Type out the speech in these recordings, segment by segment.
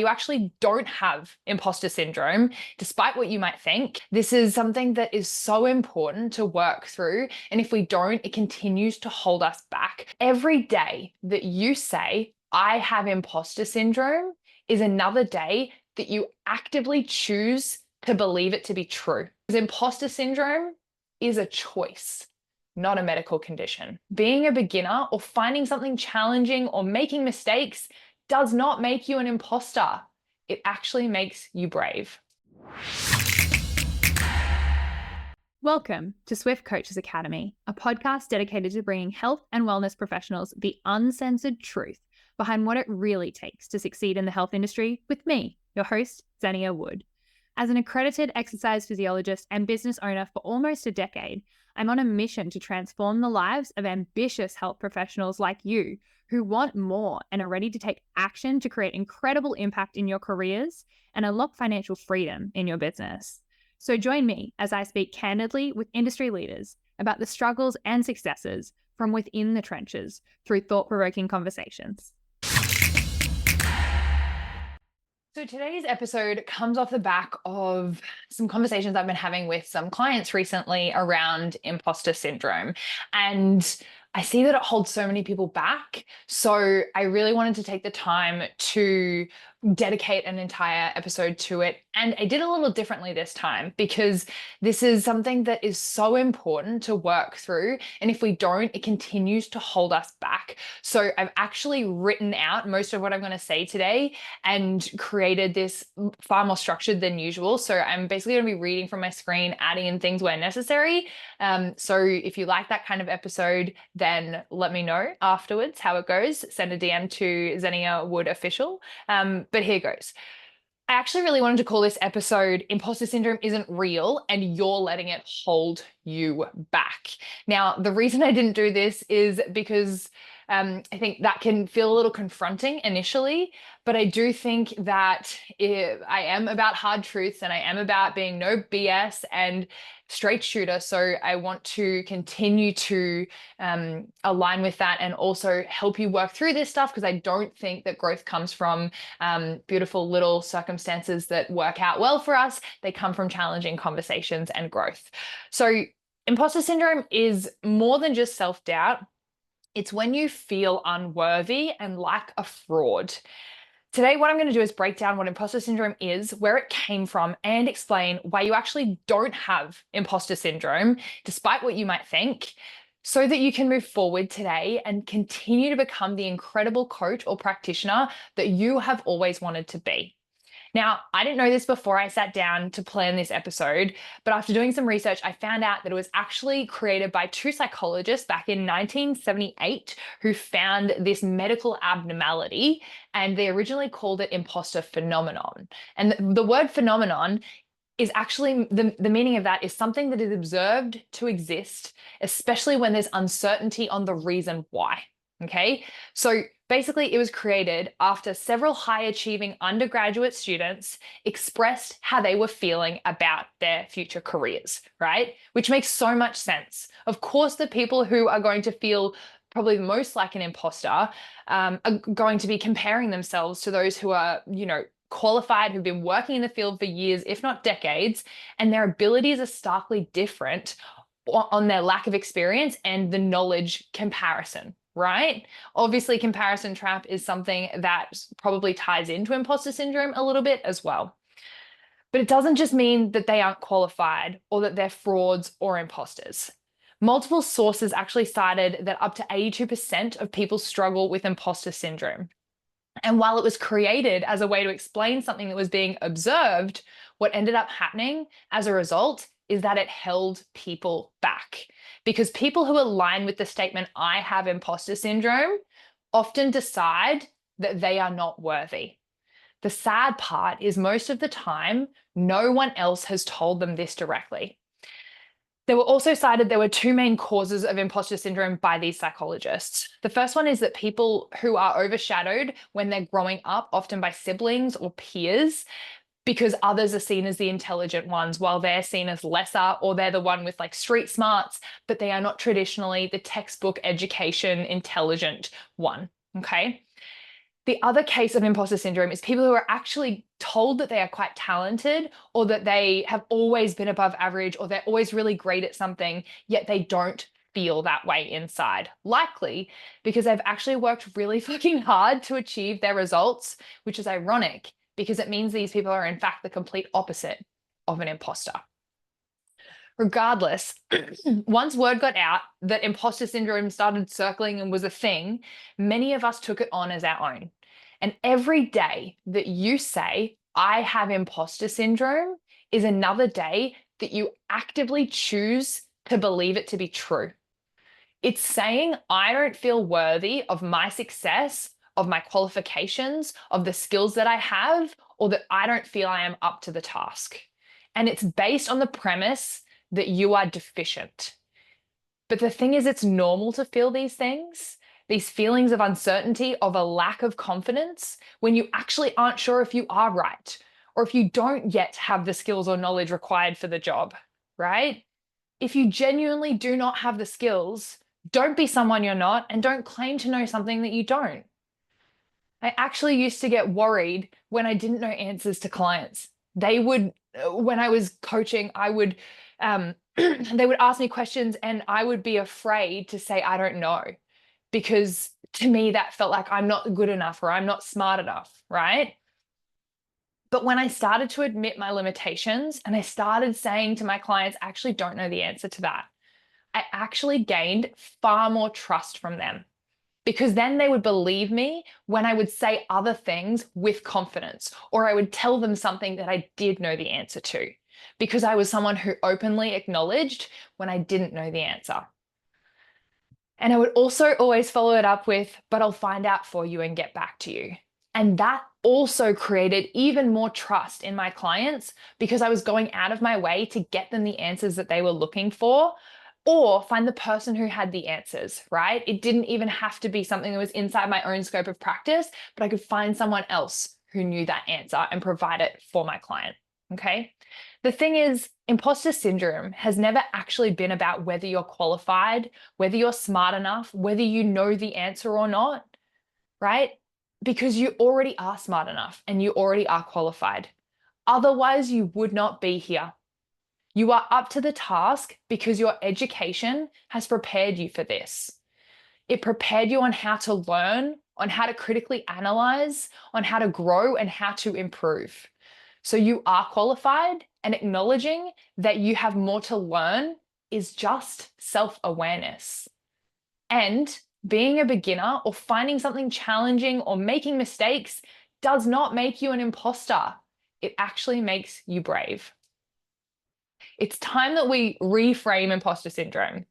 You actually don't have imposter syndrome, despite what you might think. This is something that is so important to work through. And if we don't, it continues to hold us back. Every day that you say, I have imposter syndrome, is another day that you actively choose to believe it to be true. Because imposter syndrome is a choice, not a medical condition. Being a beginner or finding something challenging or making mistakes does not make you an imposter. It actually makes you brave. Welcome to Swift Coaches Academy, a podcast dedicated to bringing health and wellness professionals the uncensored truth behind what it really takes to succeed in the health industry with me, your host, Xenia Wood. As an accredited exercise physiologist and business owner for almost a decade, I'm on a mission to transform the lives of ambitious health professionals like you who want more and are ready to take action to create incredible impact in your careers and unlock financial freedom in your business. So join me as I speak candidly with industry leaders about the struggles and successes from within the trenches through thought-provoking conversations. So today's episode comes off the back of some conversations I've been having with some clients recently around imposter syndrome. And I see that it holds so many people back. So I really wanted to take the time to dedicate an entire episode to it. And I did a little differently this time because this is something that is so important to work through. And if we don't, it continues to hold us back. So I've actually written out most of what I'm going to say today and created this far more structured than usual. So I'm basically going to be reading from my screen, adding in things where necessary. So if you like that kind of episode, then let me know afterwards how it goes. Send a DM to Xenia Wood Official. But here goes. I actually really wanted to call this episode Imposter Syndrome Isn't Real and You're Letting It Hold You Back. Now, the reason I didn't do this is because I think that can feel a little confronting initially, but I do think that I am about hard truths and I am about being no BS and straight shooter. So I want to continue to align with that and also help you work through this stuff because I don't think that growth comes from beautiful little circumstances that work out well for us. They come from challenging conversations and growth. So imposter syndrome is more than just self-doubt. It's when you feel unworthy and like a fraud. Today, what I'm going to do is break down what imposter syndrome is, where it came from, and explain why you actually don't have imposter syndrome, despite what you might think, so that you can move forward today and continue to become the incredible coach or practitioner that you have always wanted to be. Now, I didn't know this before I sat down to plan this episode, but after doing some research, I found out that it was actually created by two psychologists back in 1978 who found this medical abnormality, and they originally called it imposter phenomenon. And the word phenomenon is actually, the meaning of that is something that is observed to exist, especially when there's uncertainty on the reason why. Okay, so basically it was created after several high-achieving undergraduate students expressed how they were feeling about their future careers, right? Which makes so much sense. Of course, the people who are going to feel probably the most like an imposter are going to be comparing themselves to those who are, qualified, who've been working in the field for years, if not decades, and their abilities are starkly different on their lack of experience and the knowledge comparison. Right? Obviously, comparison trap is something that probably ties into imposter syndrome a little bit as well. But it doesn't just mean that they aren't qualified or that they're frauds or imposters. Multiple sources actually cited that up to 82% of people struggle with imposter syndrome. And while it was created as a way to explain something that was being observed, what ended up happening as a result is that it held people back. Because people who align with the statement, I have imposter syndrome, often decide that they are not worthy. The sad part is most of the time, no one else has told them this directly. There were also cited there were two main causes of imposter syndrome by these psychologists. The first one is that people who are overshadowed when they're growing up, often by siblings or peers, because others are seen as the intelligent ones while they're seen as lesser, or they're the one with like street smarts, but they are not traditionally the textbook education intelligent one, okay? The other case of imposter syndrome is people who are actually told that they are quite talented, or that they have always been above average, or they're always really great at something, yet they don't feel that way inside. Likely because they've actually worked really fucking hard to achieve their results, which is ironic because it means these people are in fact the complete opposite of an imposter. Regardless, once word got out that imposter syndrome started circling and was a thing, many of us took it on as our own. And every day that you say, I have imposter syndrome, is another day that you actively choose to believe it to be true. It's saying, I don't feel worthy of my success, of my qualifications, of the skills that I have, or that I don't feel I am up to the task. And it's based on the premise that you are deficient. But the thing is, it's normal to feel these things, these feelings of uncertainty, of a lack of confidence, when you actually aren't sure if you are right, or if you don't yet have the skills or knowledge required for the job, right? If you genuinely do not have the skills, don't be someone you're not, and don't claim to know something that you don't. I actually used to get worried when I didn't know answers to clients. When I was coaching, they would ask me questions and I would be afraid to say, I don't know, because to me, that felt like I'm not good enough or I'm not smart enough, right? But when I started to admit my limitations and I started saying to my clients, I actually don't know the answer to that, I actually gained far more trust from them, because then they would believe me when I would say other things with confidence, or I would tell them something that I did know the answer to, because I was someone who openly acknowledged when I didn't know the answer. And I would also always follow it up with, but I'll find out for you and get back to you. And that also created even more trust in my clients, because I was going out of my way to get them the answers that they were looking for, or find the person who had the answers, right? It didn't even have to be something that was inside my own scope of practice, but I could find someone else who knew that answer and provide it for my client, okay? The thing is, imposter syndrome has never actually been about whether you're qualified, whether you're smart enough, whether you know the answer or not, right? Because you already are smart enough and you already are qualified. Otherwise, you would not be here. You are up to the task because your education has prepared you for this. It prepared you on how to learn, on how to critically analyze, on how to grow and how to improve. So you are qualified, and acknowledging that you have more to learn is just self-awareness. And being a beginner or finding something challenging or making mistakes does not make you an imposter. It actually makes you brave. It's time that we reframe imposter syndrome.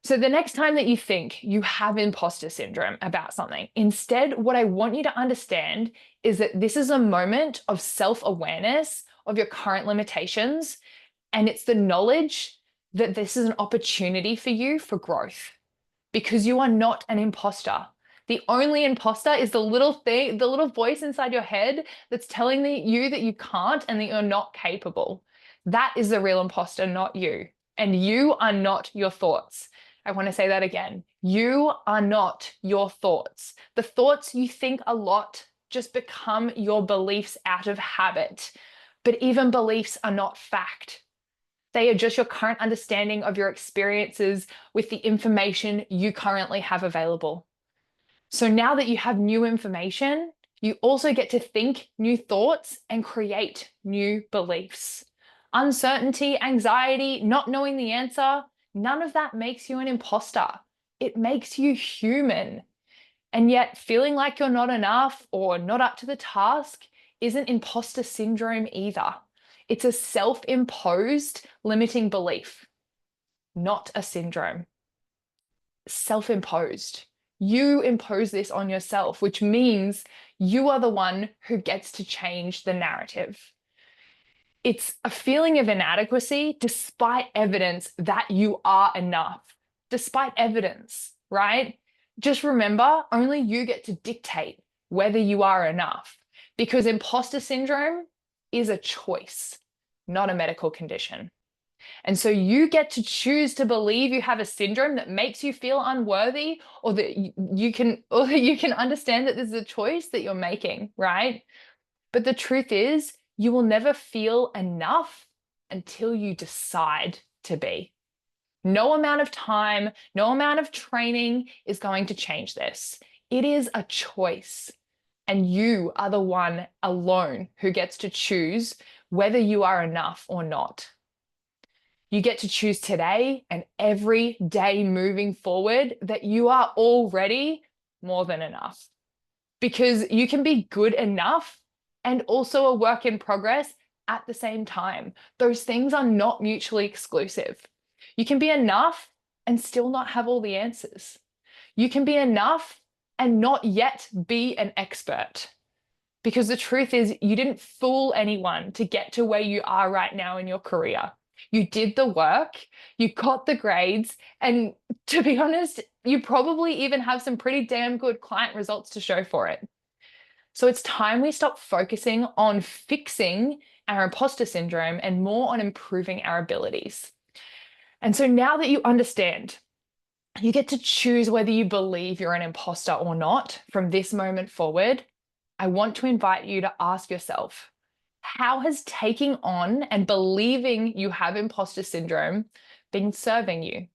So the next time that you think you have imposter syndrome about something, instead, what I want you to understand is that this is a moment of self-awareness of your current limitations, and it's the knowledge that this is an opportunity for you for growth, because you are not an imposter. The only imposter is the little thing, the little voice inside your head that's telling you that you can't and that you're not capable. That is the real imposter, not you. And you are not your thoughts. I want to say that again. You are not your thoughts. The thoughts you think a lot just become your beliefs out of habit. But even beliefs are not fact. They are just your current understanding of your experiences with the information you currently have available. So now that you have new information, you also get to think new thoughts and create new beliefs. Uncertainty, anxiety, not knowing the answer, none of that makes you an imposter. It makes you human. And yet feeling like you're not enough or not up to the task isn't imposter syndrome either. It's a self-imposed limiting belief, not a syndrome. Self-imposed. You impose this on yourself, which means you are the one who gets to change the narrative. It's a feeling of inadequacy despite evidence that you are enough, despite evidence, right? Just remember, only you get to dictate whether you are enough, because imposter syndrome is a choice, not a medical condition. And so you get to choose to believe you have a syndrome that makes you feel unworthy, or that you can understand that this is a choice that you're making, right? But the truth is, you will never feel enough until you decide to be. No amount of time, no amount of training is going to change this. It is a choice. And you are the one alone who gets to choose whether you are enough or not. You get to choose today and every day moving forward that you are already more than enough. Because you can be good enough and also a work in progress at the same time. Those things are not mutually exclusive. You can be enough and still not have all the answers. You can be enough and not yet be an expert. Because the truth is, you didn't fool anyone to get to where you are right now in your career. You did the work, you got the grades, and to be honest, you probably even have some pretty damn good client results to show for it. So it's time we stop focusing on fixing our imposter syndrome and more on improving our abilities. And so now that you understand, you get to choose whether you believe you're an imposter or not from this moment forward. I want to invite you to ask yourself, how has taking on and believing you have imposter syndrome been serving you?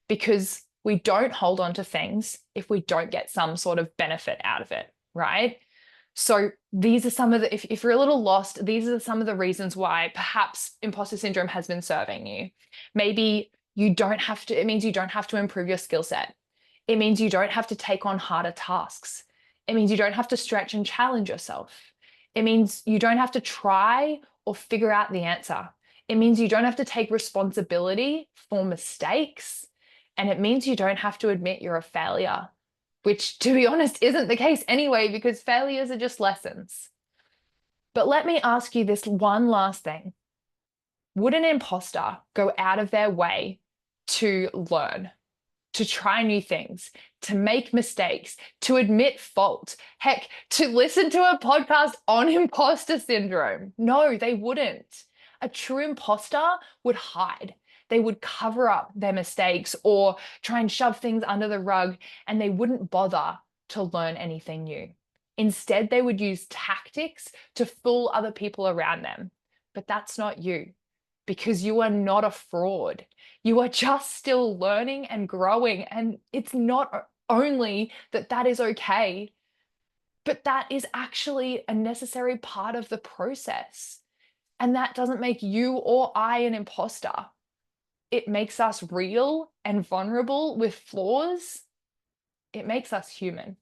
Because we don't hold on to things if we don't get some sort of benefit out of it, right? So these are some of the, if you're a little lost, these are some of the reasons why perhaps imposter syndrome has been serving you. Maybe it means you don't have to improve your skill set. It means you don't have to take on harder tasks. It means you don't have to stretch and challenge yourself. It means you don't have to try or figure out the answer. It means you don't have to take responsibility for mistakes. And it means you don't have to admit you're a failure, which, to be honest, isn't the case anyway, because failures are just lessons. But let me ask you this one last thing. Would an imposter go out of their way to learn, to try new things, to make mistakes, to admit fault, heck, to listen to a podcast on imposter syndrome? No, they wouldn't. A true imposter would hide. They would cover up their mistakes or try and shove things under the rug, and they wouldn't bother to learn anything new. Instead, they would use tactics to fool other people around them. But that's not you, because you are not a fraud. You are just still learning and growing. And it's not only that that is okay, but that is actually a necessary part of the process. And that doesn't make you or I an imposter. It makes us real and vulnerable with flaws. It makes us human.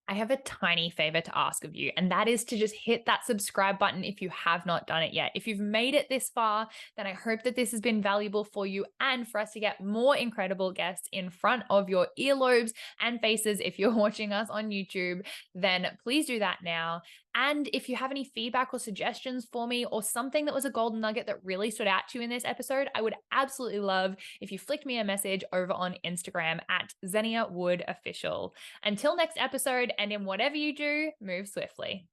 I have a tiny favor to ask of you, and that is to just hit that subscribe button if you have not done it yet. If you've made it this far, then I hope that this has been valuable for you and for us to get more incredible guests in front of your earlobes and faces. If you're watching us on YouTube, then please do that now. And if you have any feedback or suggestions for me, or something that was a golden nugget that really stood out to you in this episode, I would absolutely love if you flicked me a message over on Instagram at Xenia Wood Official. Until next episode, and in whatever you do, move swiftly.